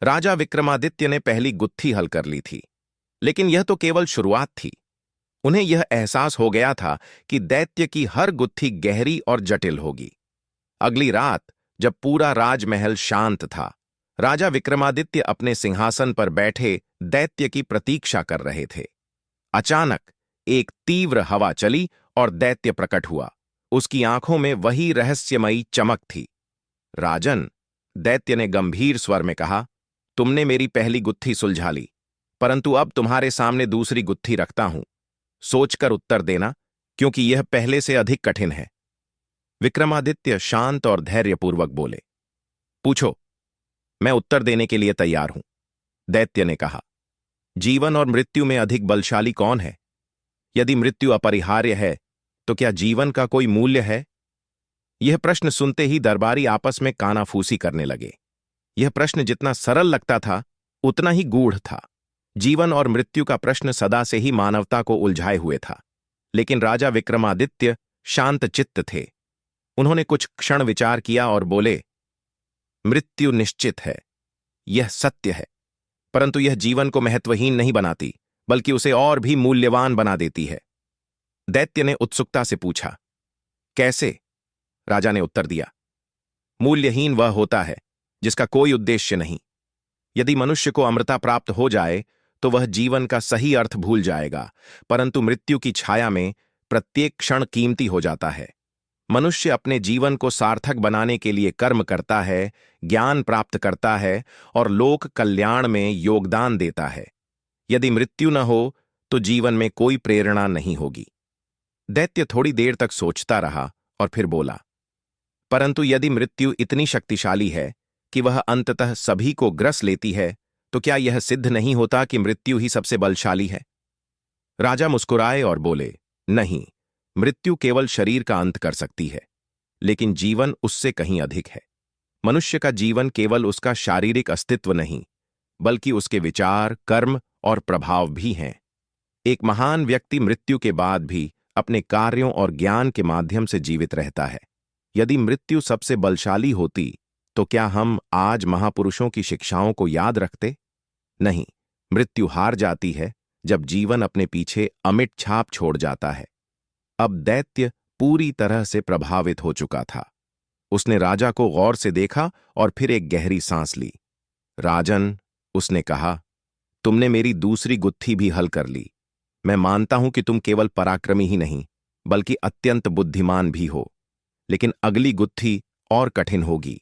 राजा विक्रमादित्य ने पहली गुत्थी हल कर ली थी, लेकिन यह तो केवल शुरुआत थी। उन्हें यह एहसास हो गया था कि दैत्य की हर गुत्थी गहरी और जटिल होगी। अगली रात, जब पूरा राजमहल शांत था, राजा विक्रमादित्य अपने सिंहासन पर बैठे दैत्य की प्रतीक्षा कर रहे थे। अचानक एक तीव्र हवा चली और दैत्य प्रकट हुआ। उसकी आंखों में वही रहस्यमयी चमक थी। राजन, दैत्य ने गंभीर स्वर में कहा, तुमने मेरी पहली गुत्थी सुलझा ली, परंतु अब तुम्हारे सामने दूसरी गुत्थी रखता हूं। सोचकर उत्तर देना, क्योंकि यह पहले से अधिक कठिन है। विक्रमादित्य शांत और धैर्यपूर्वक बोले। पूछो, मैं उत्तर देने के लिए तैयार हूं। दैत्य ने कहा, जीवन और मृत्यु में अधिक बलशाली कौन है? यदि मृत्यु अपरिहार्य है, तो क्या जीवन का कोई मूल्य है? यह प्रश्न सुनते ही दरबारी आपस में कानाफूसी करने लगे। यह प्रश्न जितना सरल लगता था, उतना ही गूढ़ था। जीवन और मृत्यु का प्रश्न सदा से ही मानवता को उलझाए हुए था, लेकिन राजा विक्रमादित्य शांतचित्त थे। उन्होंने कुछ क्षण विचार किया और बोले, मृत्यु निश्चित है, यह सत्य है, परंतु यह जीवन को महत्वहीन नहीं बनाती, बल्कि उसे और भी मूल्यवान बना देती है। दैत्य ने उत्सुकता से पूछा, कैसे? राजा ने उत्तर दिया, मूल्यहीन वह होता है जिसका कोई उद्देश्य नहीं। यदि मनुष्य को अमरता प्राप्त हो जाए तो वह जीवन का सही अर्थ भूल जाएगा, परंतु मृत्यु की छाया में प्रत्येक क्षण कीमती हो जाता है। मनुष्य अपने जीवन को सार्थक बनाने के लिए कर्म करता है, ज्ञान प्राप्त करता है और लोक कल्याण में योगदान देता है। यदि मृत्यु न हो तो जीवन में कोई प्रेरणा नहीं होगी। दैत्य थोड़ी देर तक सोचता रहा और फिर बोला, परंतु यदि मृत्यु इतनी शक्तिशाली है कि वह अंततः सभी को ग्रस लेती है, तो क्या यह सिद्ध नहीं होता कि मृत्यु ही सबसे बलशाली है? राजा मुस्कुराए और बोले, नहीं, मृत्यु केवल शरीर का अंत कर सकती है, लेकिन जीवन उससे कहीं अधिक है। मनुष्य का जीवन केवल उसका शारीरिक अस्तित्व नहीं, बल्कि उसके विचार, कर्म और प्रभाव भी हैं। एक महान व्यक्ति मृत्यु के बाद भी अपने कार्यों और ज्ञान के माध्यम से जीवित रहता है। यदि मृत्यु सबसे बलशाली होती, तो क्या हम आज महापुरुषों की शिक्षाओं को याद रखते? नहीं, मृत्यु हार जाती है जब जीवन अपने पीछे अमिट छाप छोड़ जाता है। अब दैत्य पूरी तरह से प्रभावित हो चुका था। उसने राजा को गौर से देखा और फिर एक गहरी सांस ली। राजन, उसने कहा, तुमने मेरी दूसरी गुत्थी भी हल कर ली। मैं मानता हूं कि तुम केवल पराक्रमी ही नहीं, बल्कि अत्यंत बुद्धिमान भी हो, लेकिन अगली गुत्थी और कठिन होगी।